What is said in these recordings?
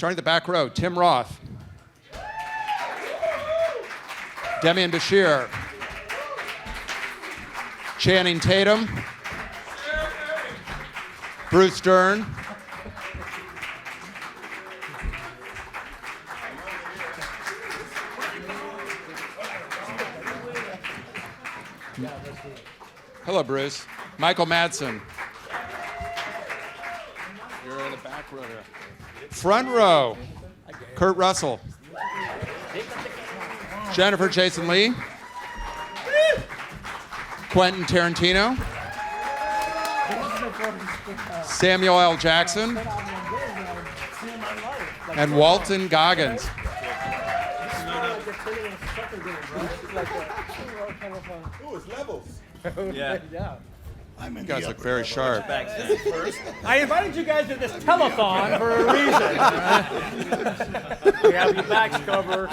starting the back row, Tim Roth. Demian Bichir. Channing Tatum. Bruce Dern. Hello, Bruce. Michael Madsen. You're in the back row there. Front row, Kurt Russell. Jennifer Jason Leigh. Quentin Tarantino. Samuel L. Jackson. And Walton Goggins. Ooh, it's levels. Yeah. You guys look very sharp. I invited you guys to this telethon for a reason. We have your backs covered.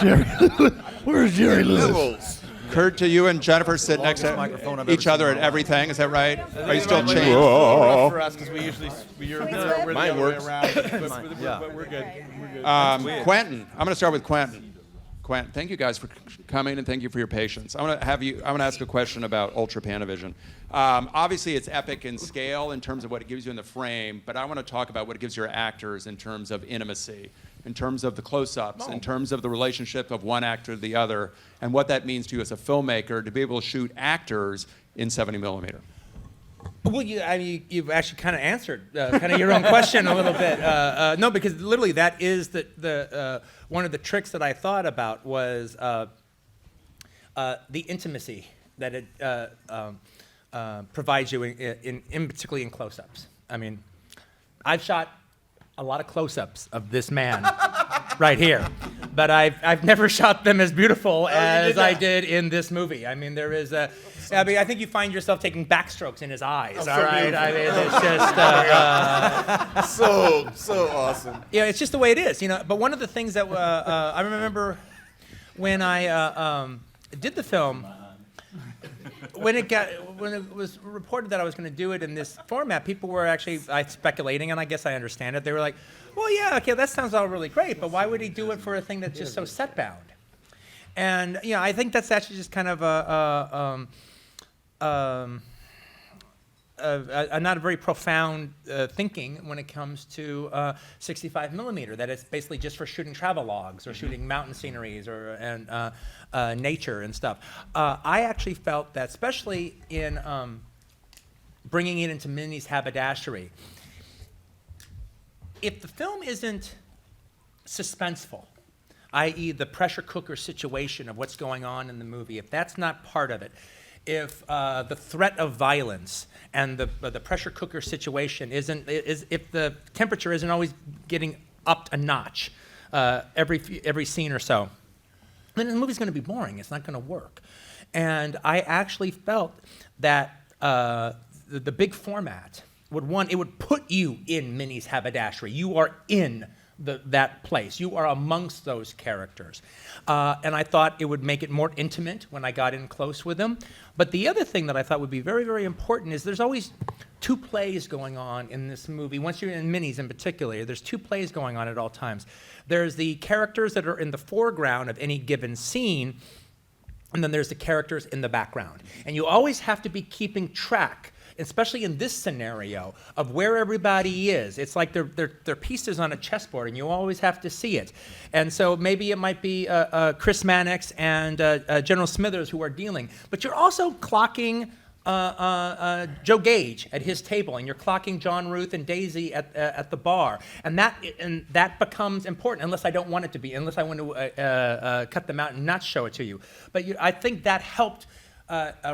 Where's Jerry Lewis? Levels. Kurt, do you and Jennifer sit next to each other at everything? Is that right? Are you still chained? Rough for us because we usually we're the Mine other works. way around. But we're good. We're good. Quentin, I'm going to start with Quentin. Quentin, thank you guys for coming and thank you for your patience. I want to ask a question about Ultra Panavision. Obviously, it's epic in scale in terms of what it gives you in the frame, but I want to talk about what it gives your actors in terms of intimacy, in terms of the close-ups, in terms of the relationship of one actor to the other, and what that means to you as a filmmaker to be able to shoot actors in 70 millimeter. Well, you've actually kind of answered kind of your own question a little bit. No, because literally that is the one of the tricks that I thought about was the intimacy that it provides you in particularly in close-ups. I mean, I've shot a lot of close-ups of this man right here, but I've never shot them as beautiful as I did in this movie. I mean, there is a. I mean, I think you find yourself taking backstrokes in his eyes. All right, I mean, it's just So awesome. yeah, it's just the way it is, you know. But one of the things that I remember when I did the film, when it was reported that I was going to do it in this format, people were actually speculating, and I guess I understand it. They were like, "Well, yeah, okay, that sounds all really great, but why would he do it for a thing that's just so set bound?" And you know, I think that's actually just kind of not a very profound thinking when it comes to 65 millimeter. That it's basically just for shooting travel logs or shooting mountain sceneries and nature and stuff. I actually felt that, especially in bringing it into Minnie's haberdashery, if the film isn't suspenseful, i.e. the pressure cooker situation of what's going on in the movie, if that's not part of it, if the threat of violence and the pressure cooker situation if the temperature isn't always getting upped a notch every scene or so, then the movie's going to be boring. It's not going to work. And I actually felt that the big format would put you in Minnie's haberdashery. You are in that place. You are amongst those characters. And I thought it would make it more intimate when I got in close with them. But the other thing that I thought would be very, very important is there's always two plays going on in this movie. Once you're in Minnie's in particular, there's two plays going on at all times. There's the characters that are in the foreground of any given scene, and then there's the characters in the background. And you always have to be keeping track, especially in this scenario, of where everybody is. It's like they're pieces on a chessboard, and you always have to see it. And so maybe it might be Chris Mannix and General Smithers who are dealing, but you're also clocking Joe Gage at his table, and you're clocking John, Ruth, and Daisy at the bar, and that becomes important. Unless I don't want it to be, unless I want to cut them out and not show it to you. But I think that helped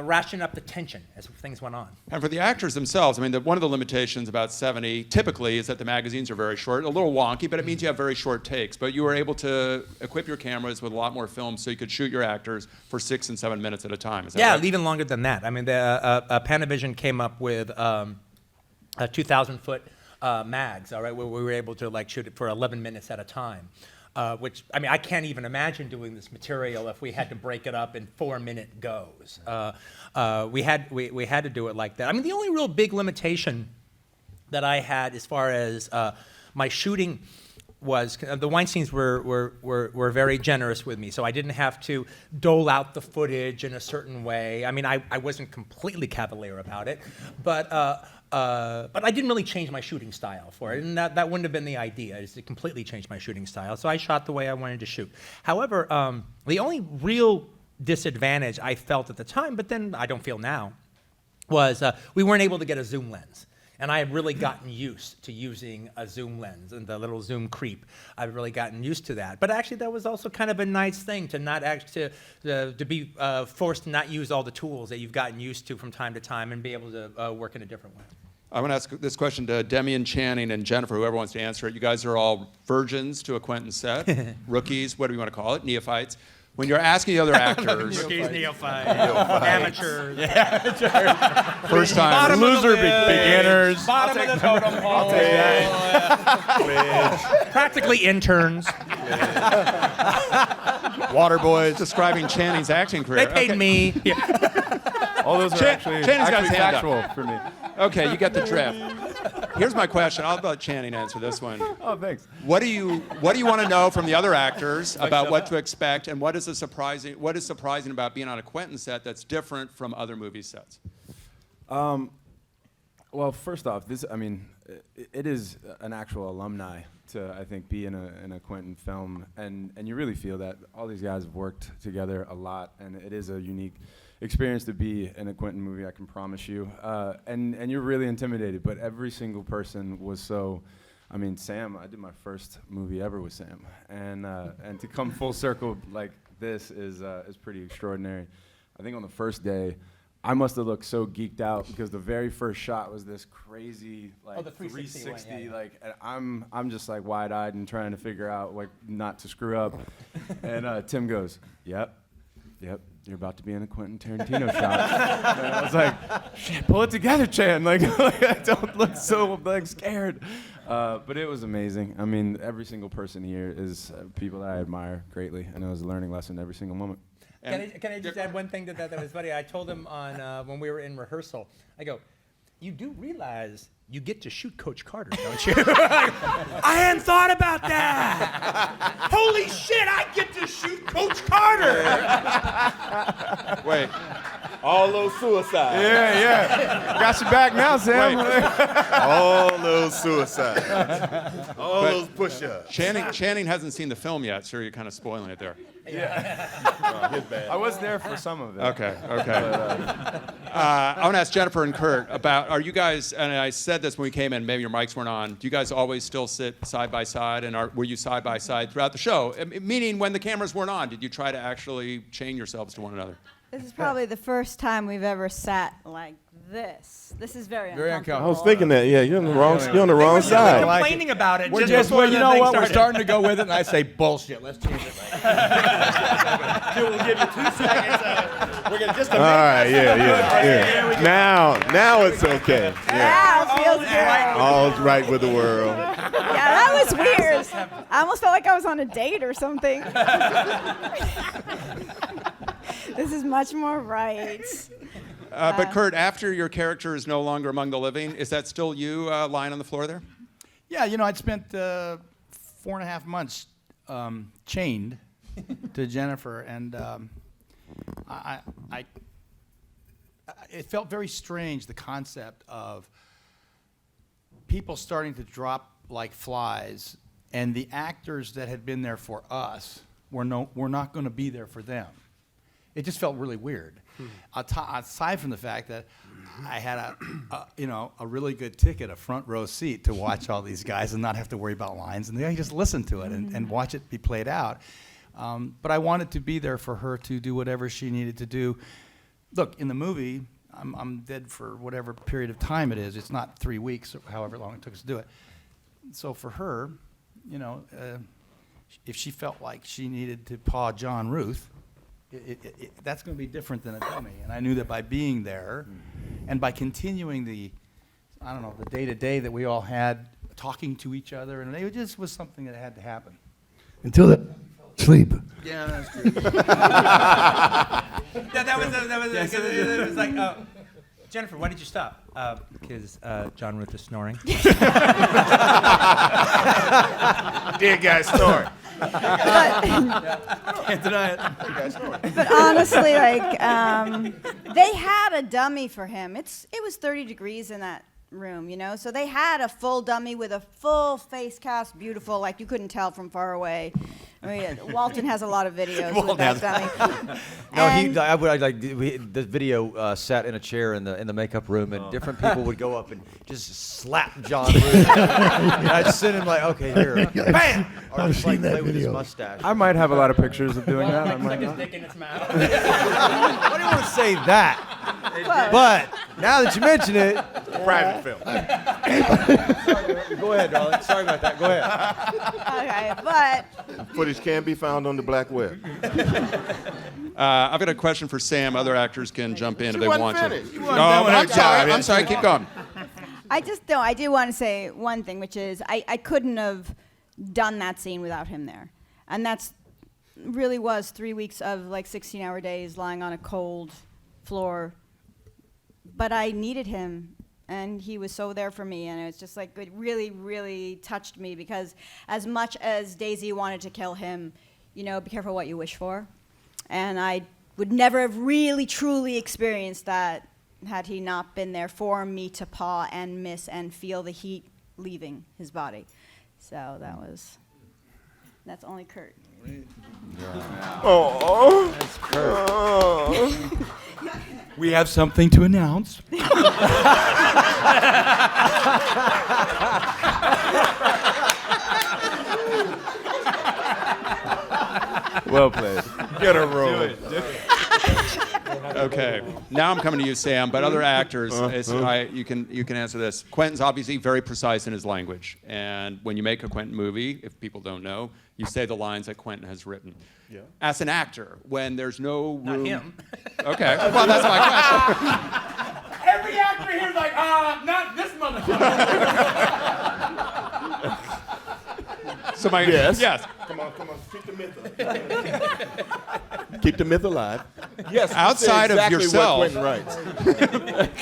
ration up the tension as things went on. And for the actors themselves, I mean, one of the limitations about 70 typically is that the magazines are very short, a little wonky, but it means you have very short takes. But you were able to equip your cameras with a lot more film so you could shoot your actors for 6 and 7 minutes at a time. Is that right? Even longer than that. I mean, Panavision came up with 2,000-foot mags, all right, where we were able to shoot it for 11 minutes at a time. Which, I mean, I can't even imagine doing this material if we had to break it up in 4-minute goes. We had to do it like that. I mean, the only real big limitation that I had as far as my shooting was the Weinsteins were very generous with me, so I didn't have to dole out the footage in a certain way. I mean, I wasn't completely cavalier about it, but I didn't really change my shooting style for it, and that wouldn't have been the idea, is to completely change my shooting style. So I shot the way I wanted to shoot. However, the only real disadvantage I felt at the time, but then I don't feel now, was we weren't able to get a zoom lens. And I had really gotten used to using a zoom lens and the little zoom creep. I've really gotten used to that. But actually, that was also kind of a nice thing to not actually to be forced to not use all the tools that you've gotten used to from time to time and be able to work in a different way. I want to ask this question to Demian, Channing, and Jennifer, whoever wants to answer it. You guys are all virgins to a Quentin set, rookies, what do you want to call it, neophytes. When you're asking the other actors, Rookies, neophytes, amateurs, first time, bottom Loser, of the list, beginners. bottom of the totem pole, practically interns. Water boys. describing Channing's acting career. They paid me. All those are actually Channing's got his hand up. factual for me. Okay, you get the drift. Here's my question. I'll let Channing answer this one. Oh, thanks. What do you want to know from the other actors about what to expect, and what is surprising about being on a Quentin set that's different from other movie sets? Well, first off, it is an actual alumni to, I think, be in a Quentin film, and you really feel that all these guys have worked together a lot, and it is a unique experience to be in a Quentin movie, I can promise you. And you're really intimidated, but every single person was so. I mean, Sam, I did my first movie ever with Sam, and to come full circle like this is pretty extraordinary. I think on the first day, I must have looked so geeked out because the very first shot was this crazy the 360 one, yeah. like, and I'm just like wide-eyed and trying to figure out like not to screw up, and Tim goes, "Yep, you're about to be in a Quentin Tarantino shot." And I was like, "Shit, pull it together, Chan! Like I don't look so like scared." But it was amazing. I mean, every single person here is people that I admire greatly, and it was a learning lesson every single moment. Can I just add one thing to that was funny? I told him on when we were in rehearsal, I go, "You do realize you get to shoot Coach Carter, don't you?" I hadn't thought about that. Holy shit, I get to shoot Coach Carter. Wait, All those suicides. Yeah. Got your back now, Sam. All those suicides. All those push-ups. Channing hasn't seen the film yet, so you're kind of spoiling it there. His bad. I was there for some of it. Okay. I want to ask Jennifer and Kurt about, are you guys, and I said this when we came in, maybe your mics weren't on, do you guys always still sit side by side, and were you side by side throughout the show? Meaning when the cameras weren't on, did you try to actually chain yourselves to one another? This is probably the first time we've ever sat like this. This is very uncomfortable. I was thinking that, yeah, you're on the wrong, side. Complaining about it. We're just before you the know thing what? started. We're starting to go with it, and I say bullshit. Let's change it. We'll give you 2 seconds. We're gonna just All right, yeah. Now it's okay. Yeah. Yeah, it feels good. All's right with the world. Yeah, that was weird. I almost felt like I was on a date or something. This is much more right. But Kurt, after your character is no longer among the living, is that still you lying on the floor there? Yeah, I'd spent 4.5 months chained to Jennifer, and it felt very strange, the concept of people starting to drop like flies, and the actors that had been there for us were not going to be there for them. It just felt really weird. Aside from the fact that I had a really good ticket, a front row seat to watch all these guys and not have to worry about lines, and I just listen to it and watch it be played out. But I wanted to be there for her to do whatever she needed to do. Look, in the movie, I'm dead for whatever period of time it is. It's not 3 weeks or however long it took us to do it. So for her, if she felt like she needed to paw John Ruth, that's going to be different than a dummy. And I knew that by being there and by continuing the day-to-day that we all had, talking to each other, and it just was something that had to happen. Until that sleep. Yeah, that's true. That was it was like, Jennifer, why did you stop? Because John Ruth is snoring. Dear guy snoring. Can't deny it. But honestly, like, they had a dummy for him. It was 30 degrees in that room, you know? So they had a full dummy with a full face cast, beautiful, like you couldn't tell from far away. I mean, Walton has a lot of videos with that dummy. The video sat in a chair in the makeup room, and different people would go up and just slap John Ruth. And I'd send him like, okay, here, bam, or I've just like seen that play with his video. mustache. I might have a lot of pictures of doing that. I Like might his not. dick in its mouth. I don't want to say that, but now that you mention it, Private film. go ahead, darling. Sorry about that. Go ahead. Okay, but Footage can be found on the black web. I've got a question for Sam. Other actors can jump in if they wasn't want finished. to. You No, wasn't done with I'm her sorry. job. I'm sorry. Keep going. I do want to say one thing, which is I couldn't have done that scene without him there. And that's really was 3 weeks of like 16-hour days lying on a cold floor. But I needed him, and he was so there for me, and it's just like it really, really touched me because as much as Daisy wanted to kill him, you know, be careful what you wish for. And I would never have really, truly experienced that had he not been there for me to paw and miss and feel the heat leaving his body. So that's only Kurt. Oh. We have something to announce. Well played. Get a room. Okay. Now I'm coming to you, Sam. But other actors, you can answer this. Quentin's obviously very precise in his language, and when you make a Quentin movie, if people don't know, you say the lines that Quentin has written. Yeah. As an actor, when there's no room. Not him. Okay. Well, that's my question. Every actor here is like, not this motherfucker. So my Yes. yes. Come on. Keep the myth alive. Keep the myth alive. Yes. you Outside say of exactly yourself. What Quentin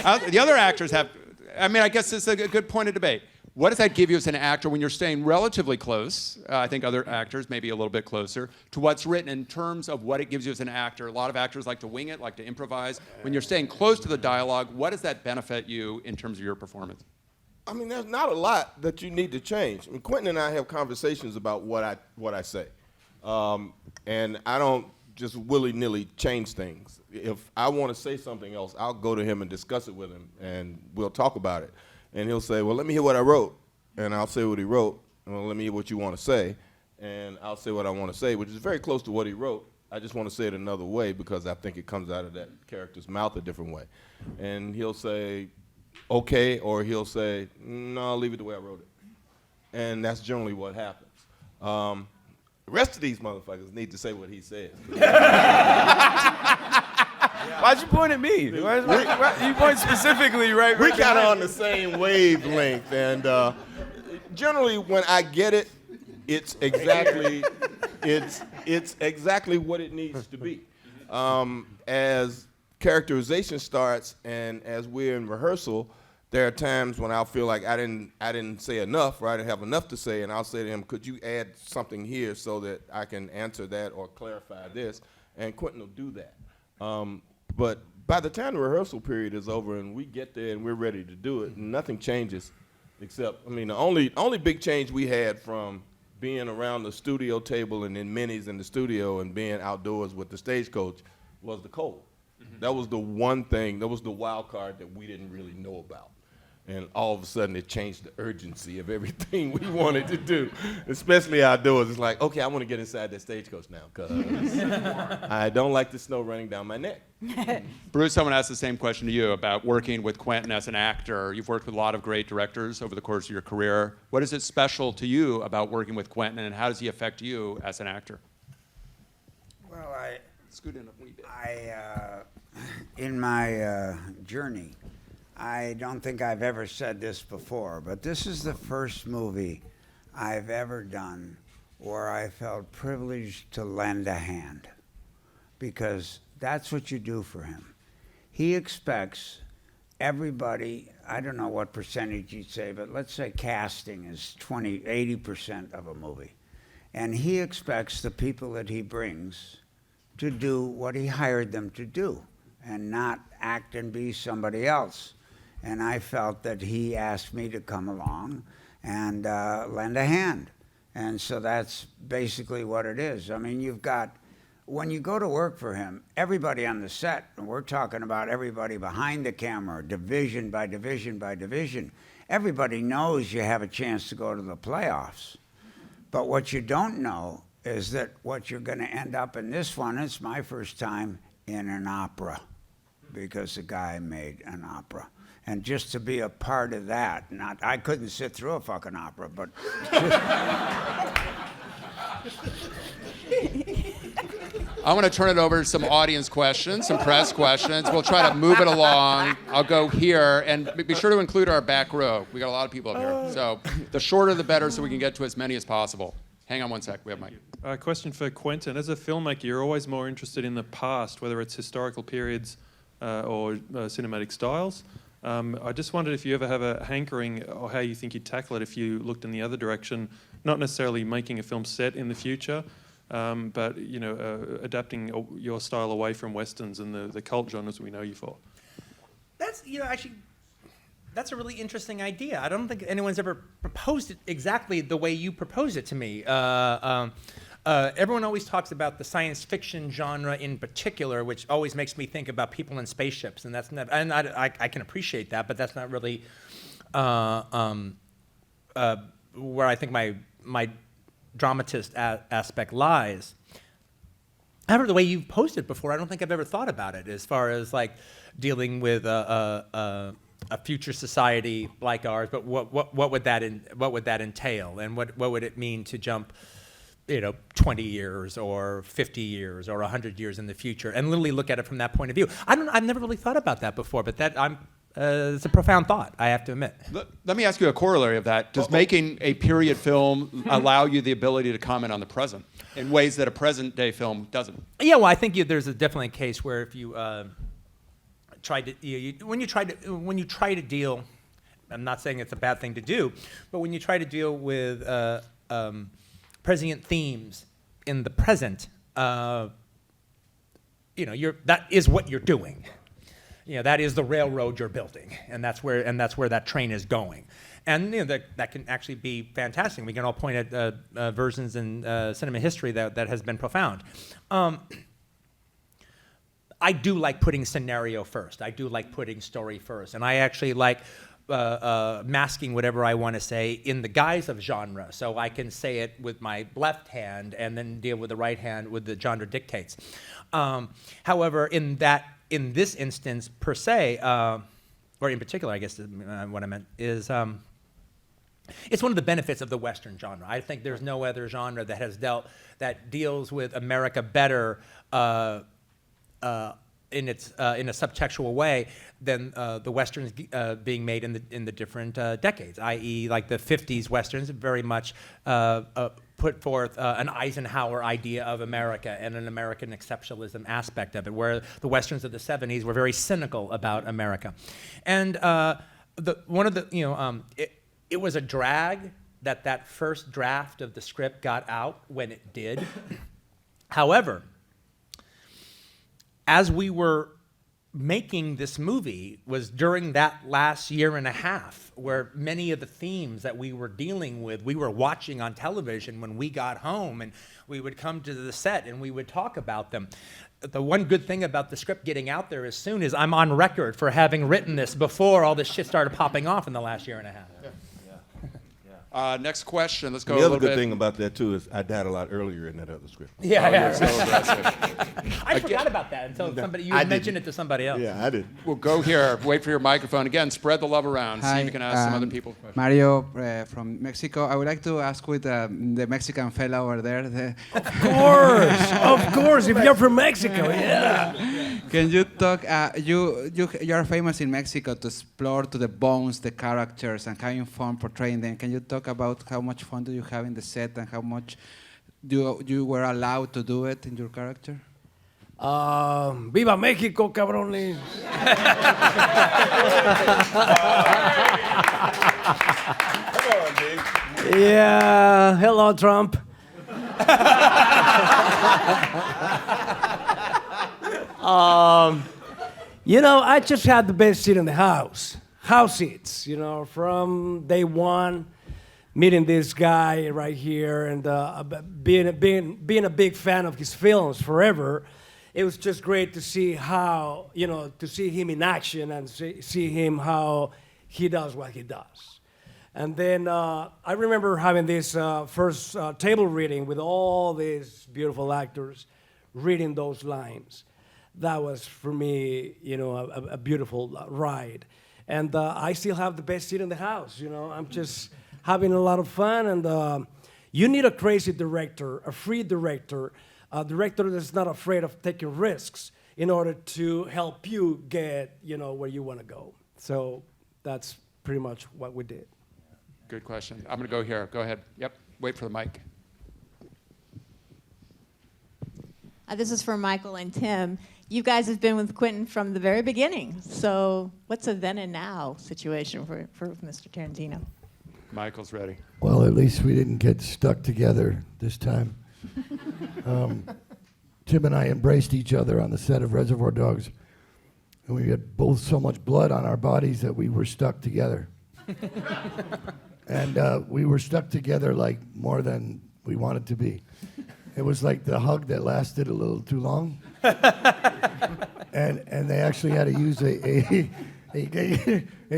writes. The other actors have. I mean, I guess it's a good point of debate. What does that give you as an actor when you're staying relatively close? I think other actors maybe a little bit closer to what's written in terms of what it gives you as an actor. A lot of actors like to wing it, like to improvise. When you're staying close to the dialogue, what does that benefit you in terms of your performance? I mean, there's not a lot that you need to change. I mean, Quentin and I have conversations about what I say, and I don't just willy-nilly change things. If I want to say something else, I'll go to him and discuss it with him, and we'll talk about it. And he'll say, well, let me hear what I wrote, and I'll say what he wrote. Well, let me hear what you want to say, and I'll say what I want to say, which is very close to what he wrote. I just want to say it another way because I think it comes out of that character's mouth a different way. And he'll say, okay, or he'll say, no, I'll leave it the way I wrote it. And that's generally what happens. The rest of these motherfuckers need to say what he says. Why'd you point at me? You point specifically right. We right kind of behind on the same wavelength, and generally when I get it, it's exactly what it needs to be. As characterization starts, and as we're in rehearsal, there are times when I'll feel like I didn't say enough, or I didn't have enough to say, and I'll say to him, could you add something here so that I can answer that or clarify this? And Quentin will do that. But by the time the rehearsal period is over and we get there and we're ready to do it, nothing changes except, I mean, the only big change we had from being around the studio table and in minis in the studio and being outdoors with the stagecoach was the cold. That was the one thing, that was the wild card that we didn't really know about. And all of a sudden it changed the urgency of everything we wanted to do, especially outdoors. It's like, okay, I want to get inside that stagecoach now because I don't like the snow running down my neck. Bruce, someone asked the same question to you about working with Quentin as an actor. You've worked with a lot of great directors over the course of your career. What is it special to you about working with Quentin, and how does he affect you as an actor? Well, Scoot in a wee bit. in my journey, I don't think I've ever said this before, but this is the first movie I've ever done where I felt privileged to lend a hand, because that's what you do for him. He expects everybody, I don't know what percentage you'd say, but let's say casting is 80% of a movie. And he expects the people that he brings to do what he hired them to do and not act and be somebody else. And I felt that he asked me to come along and lend a hand. And so that's basically what it is. I mean, you've got, when you go to work for him, everybody on the set, and we're talking about everybody behind the camera, division by division by division, everybody knows you have a chance to go to the playoffs. But what you don't know is that what you're going to end up in this one, it's my first time in an opera, because the guy made an opera. And just to be a part of that, I couldn't sit through a fucking opera, but I want to turn it over to some audience questions, some press questions. We'll try to move it along. I'll go here, and be sure to include our back row. We got a lot of people up here. So the shorter the better, so we can get to as many as possible. Hang on one sec, we have Mike. Question for Quentin. As a filmmaker, you're always more interested in the past, whether it's historical periods or cinematic styles. I just wondered if you ever have a hankering or how you think you'd tackle it if you looked in the other direction, not necessarily making a film set in the future, but adapting your style away from westerns and the cult genres we know you for. That's, actually, that's a really interesting idea. I don't think anyone's ever proposed it exactly the way you proposed it to me. Everyone always talks about the science fiction genre in particular, which always makes me think about people in spaceships, and that's not. And I can appreciate that, but that's not really where I think my dramatist aspect lies. However, the way you've posed it before, I don't think I've ever thought about it as far as like dealing with a future society like ours. But what would that entail, and what would it mean to jump 20 years or 50 years or 100 years in the future, and literally look at it from that point of view? I've never really thought about that before, but it's a profound thought, I have to admit. Let me ask you a corollary of that. Does making a period film allow you the ability to comment on the present in ways that a present-day film doesn't? Yeah, well, I think there's definitely a case where if you when you try to deal, I'm not saying it's a bad thing to do, but when you try to deal with prescient themes in the present, that is what you're doing. That is the railroad you're building, and that's where that train is going. And that can actually be fantastic. We can all point at versions in cinema history that has been profound. I do like putting scenario first. I do like putting story first, and I actually like masking whatever I want to say in the guise of genre, so I can say it with my left hand and then deal with the right hand with the genre dictates. However, in this instance per se, or in particular, I guess what I meant is, it's one of the benefits of the Western genre. I think there's no other genre that deals with America better in a subtextual way than the Westerns being made in the different decades, i.e. like the 50s Westerns very much put forth an Eisenhower idea of America and an American exceptionalism aspect of it, where the Westerns of the 70s were very cynical about America. And it was a drag that first draft of the script got out when it did. However, as we were making this movie was during that last year and a half where many of the themes that we were dealing with, we were watching on television when we got home, and we would come to the set and we would talk about them. The one good thing about the script getting out there as soon is I'm on record for having written this before all this shit started popping off in the last year and a half. Next question. Let's go. The other good thing about that too is I died a lot earlier in that other script. Yeah. So aggressive. I forgot about that until you mentioned it to somebody else. Yeah, I did. We'll go here. Wait for your microphone. Again, spread the love around. Hi, See if you can ask some other people questions. Mario from Mexico. I would like to ask with the Mexican fella over there. Of course, if you're from Mexico, yeah. Can you talk? You are famous in Mexico to explore to the bones the characters and having fun portraying them. Can you talk about how much fun do you have in the set and how much you were allowed to do it in your character? Viva Mexico, cabrones. Yeah, hello, Trump. I just had the best seat in the house. House seats, from day one, meeting this guy right here and being a big fan of his films forever. It was just great to see how, to see him in action and see him how he does what he does. And then I remember having this first table reading with all these beautiful actors reading those lines. That was, for me, a beautiful ride. And I still have the best seat in the house, I'm just having a lot of fun. And you need a crazy director, a free director, a director that's not afraid of taking risks in order to help you get, where you want to go. So that's pretty much what we did. Good question. I'm going to go here. Go ahead. Yep. Wait for the mic. This is for Michael and Tim. You guys have been with Quentin from the very beginning. So what's a then and now situation for Mr. Tarantino? Michael's ready. Well, at least we didn't get stuck together this time. Tim and I embraced each other on the set of Reservoir Dogs, and we had both so much blood on our bodies that we were stuck together. And we were stuck together like more than we wanted to be. It was like the hug that lasted a little too long. and they actually had to use a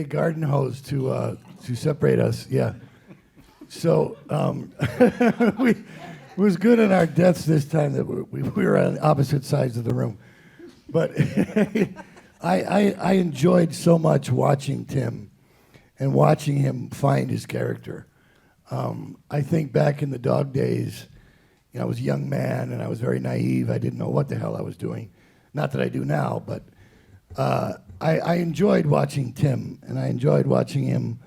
garden hose to separate us. Yeah. So it was good in our deaths this time that we were on opposite sides of the room. But I enjoyed so much watching Tim and watching him find his character. I think back in the dog days, I was a young man and I was very naive. I didn't know what the hell I was doing. Not that I do now, but I enjoyed watching Tim, and I enjoyed watching him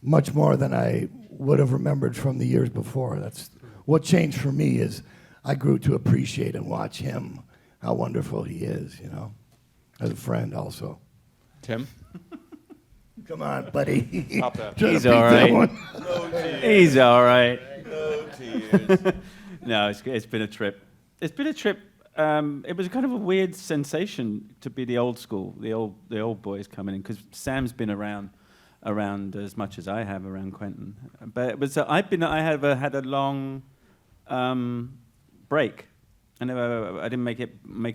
much more than I would have remembered from the years before. That's what changed for me, is I grew to appreciate and watch him, how wonderful he is, as a friend also. Tim? Come on, buddy. Stop that. He's all right. He's all right. No tears. No, it's been a trip. It's been a trip. It was kind of a weird sensation to be the old school, the old boys coming in, because Sam's been around as much as I have around Quentin. But it was I have had a long break. I didn't make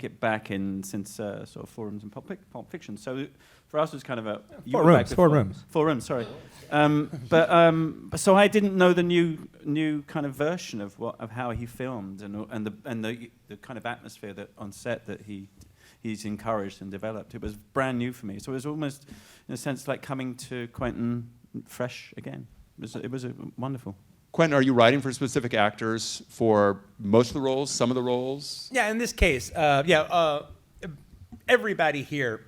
it back in since sort of Forums and Pulp Fiction. So for us it was kind of a Four rooms. Sorry. But so I didn't know the new kind of version of how he filmed and the kind of atmosphere that on set that he's encouraged and developed. It was brand new for me. So it was almost, in a sense, like coming to Quentin fresh again. It was wonderful. Quentin, are you writing for specific actors for most of the roles, some of the roles? Yeah, in this case, everybody here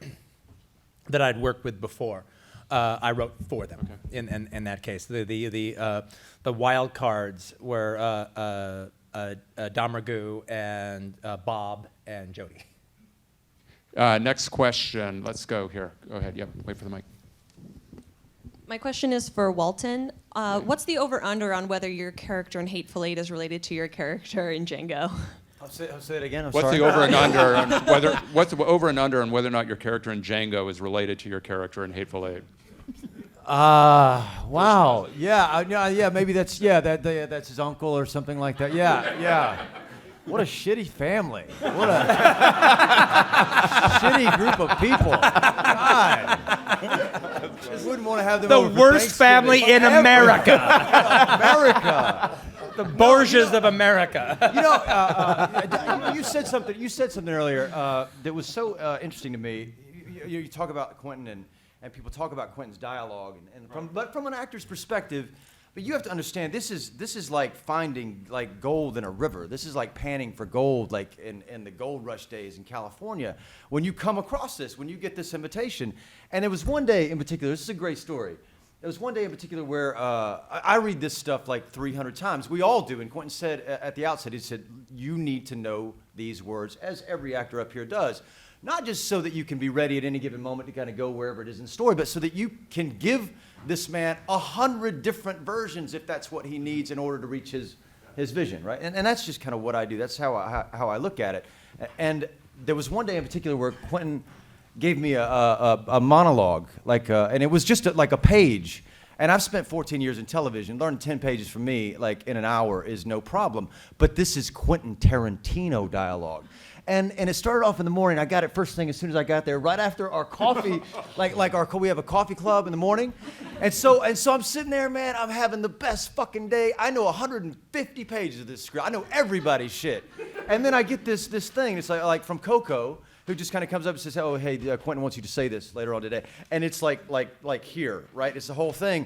that I'd worked with before, I wrote for them. Okay. In that case, the wild cards were Domergue and Bob and Jody. Next question. Let's go here. Go ahead. Yep. Wait for the mic. My question is for Walton. What's the over/under on whether your character in Hateful Eight is related to your character in Django? I'll say it again. I'm What's sorry. the over and under on whether? What's the over and under on whether or not your character in Django is related to your character in Hateful Eight? Wow. Yeah. Maybe that's that's his uncle or something like that. Yeah. What a shitty family. What a shitty group of people. God. Just wouldn't want to have them over The for worst family in Thanksgiving. America. America. The Borgias of America. You said something earlier that was so interesting to me. You talk about Quentin and people talk about Quentin's dialogue but from an actor's perspective. But you have to understand, this is like finding like gold in a river. This is like panning for gold, like in the gold rush days in California. When you come across this, when you get this invitation, and it was one day in particular. This is a great story. there was one day in particular where I read this stuff like 300 times. We all do. And Quentin said at the outset, he said, you need to know these words, as every actor up here does. Not just so that you can be ready at any given moment to kind of go wherever it is in the story, but so that you can give this man 100 different versions if that's what he needs in order to reach his vision, right? And that's just kind of what I do. That's how I look at it. And there was one day in particular where Quentin gave me a monologue, and it was just like a page. And I've spent 14 years in television. Learning 10 pages from me, like in an hour, is no problem. But this is Quentin Tarantino dialogue. And it started off in the morning. I got it first thing as soon as I got there, right after our coffee, we have a coffee club in the morning. And so I'm sitting there, man, I'm having the best fucking day. I know 150 pages of this script. I know everybody's shit. And then I get this thing. It's like from Coco, who just kind of comes up and says, oh, hey, Quentin wants you to say this later on today. And it's like here, right? It's the whole thing.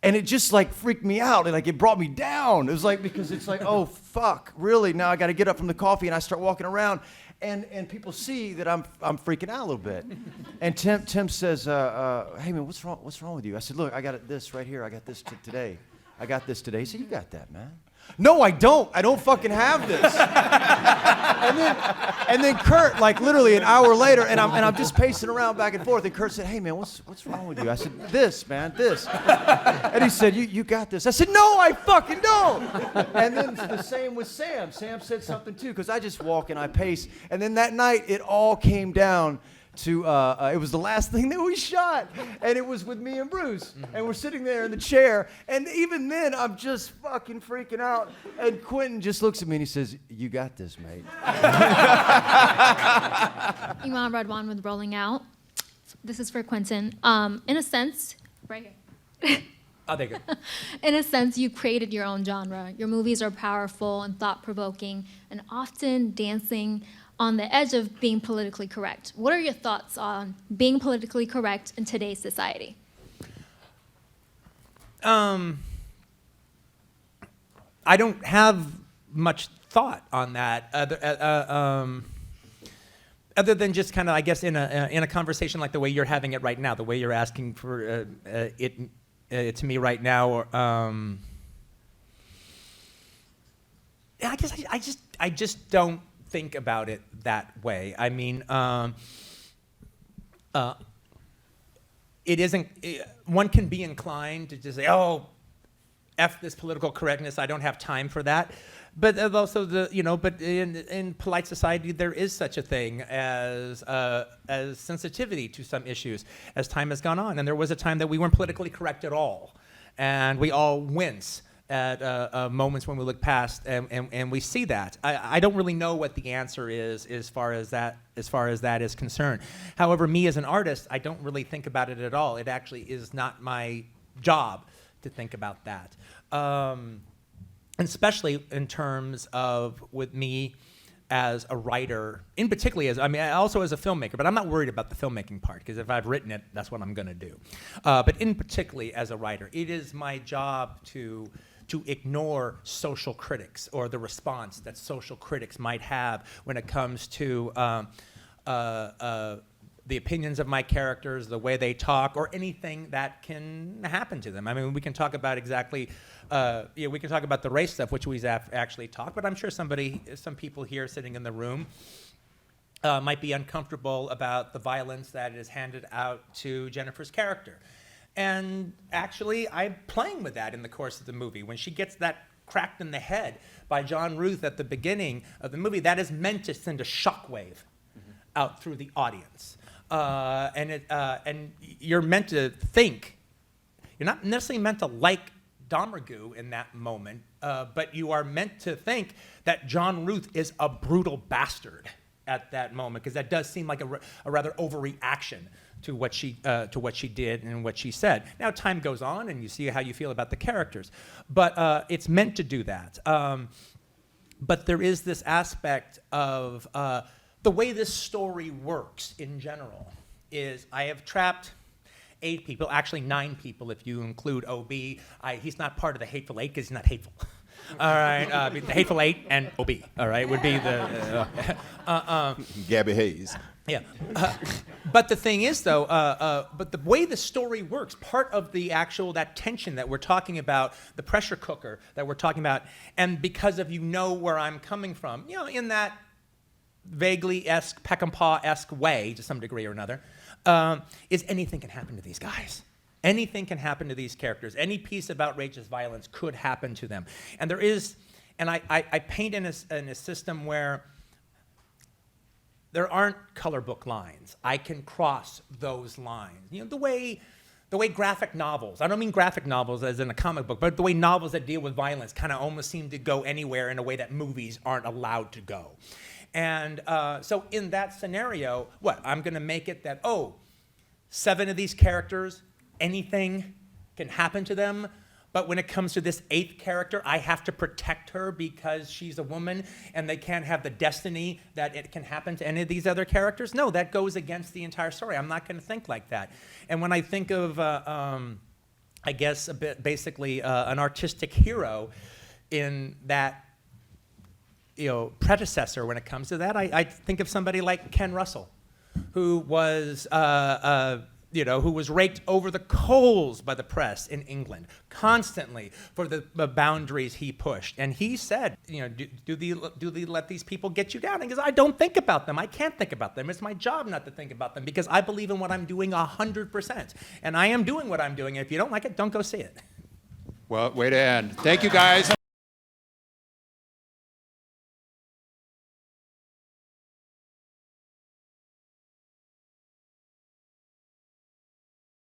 And it just like freaked me out, and like it brought me down. It was like, because it's like, oh fuck, really? Now I got to get up from the coffee, and I start walking around, and people see that I'm freaking out a little bit. And Tim says, hey man, what's wrong with you? I said, look, I got this right here. I got this today. I got this today. He said, you got that, man. No, I don't. I don't fucking have this. and then Kurt, like literally an hour later, and I'm just pacing around back and forth. And Kurt said, "Hey man, what's wrong with you?" I said, "This, man, this." And he said, "You got this." I said, "No, I fucking don't." And then the same with Sam. Sam said something too, because I just walk and I pace. And then that night, it all came down to it was the last thing that we shot, and it was with me and Bruce, and we're sitting there in the chair, and even then I'm just fucking freaking out, and Quentin just looks at me and he says, "You got this, mate." Iman Radwan with Rolling Out. This is for Quentin. In a sense, right here. Oh, there you go. In a sense, you created your own genre. Your movies are powerful and thought-provoking, and often dancing on the edge of being politically correct. What are your thoughts on being politically correct in today's society? I don't have much thought on that, other than just kind of, I guess, in a conversation like the way you're having it right now, the way you're asking for it to me right now. Or, I guess I just don't think about it that way. I mean, it isn't. One can be inclined to just say, "Oh, F this political correctness. I don't have time for that." But also but in polite society, there is such a thing as sensitivity to some issues as time has gone on. And there was a time that we weren't politically correct at all, and we all wince at moments when we look past and we see that. I don't really know what the answer is as far as that is concerned. However, me as an artist, I don't really think about it at all. It actually is not my job to think about that. Especially in terms of with me as a writer, in particular also as a filmmaker, but I'm not worried about the filmmaking part, because if I've written it, that's what I'm gonna do. But in particularly as a writer, it is my job to ignore social critics or the response that social critics might have when it comes to the opinions of my characters, the way they talk, or anything that can happen to them. I mean, we can talk about we can talk about the race stuff, which we've actually talked, but I'm sure some people here sitting in the room might be uncomfortable about the violence that is handed out to Jennifer's character. And actually, I'm playing with that in the course of the movie. When she gets that cracked in the head by John Ruth at the beginning of the movie, that is meant to send a shockwave out through the audience. And you're meant to think. You're not necessarily meant to like Domergue in that moment, but you are meant to think that John Ruth is a brutal bastard at that moment, because that does seem like a rather overreaction to what she did and what she said. Now time goes on, and you see how you feel about the characters, but it's meant to do that. But there is this aspect of the way this story works in general is I have trapped 8 people, actually 9 people if you include OB. He's not part of the Hateful 8 because he's not hateful. All right, the Hateful Eight and OB. All right, would be the Gabby Hayes. yeah. But the thing is, though, but the way the story works, part of the actual, that tension that we're talking about, the pressure cooker that we're talking about, and because of where I'm coming from, in that vaguely-esque, Peckinpah-esque way, to some degree or another, is anything can happen to these guys. Anything can happen to these characters. Any piece of outrageous violence could happen to them. And there is, and I paint in a system where there aren't color book lines. I can cross those lines. The way graphic novels, I don't mean graphic novels as in a comic book, but the way novels that deal with violence kind of almost seem to go anywhere in a way that movies aren't allowed to go. And so in that scenario, I'm going to make it that, 7 of these characters, anything can happen to them. But when it comes to this 8th character, I have to protect her because she's a woman and they can't have the destiny that it can happen to any of these other characters. No, that goes against the entire story. I'm not going to think like that. And when I think of, I guess, basically an artistic hero in that, predecessor when it comes to that, I think of somebody like Ken Russell, who was who was raked over the coals by the press in England constantly for the boundaries he pushed. And he said, do they let these people get you down? And he goes, I don't think about them. I can't think about them. It's my job not to think about them because I believe in what I'm doing 100%. And I am doing what I'm doing. If you don't like it, don't go see it. Well, way to end. Thank you, guys.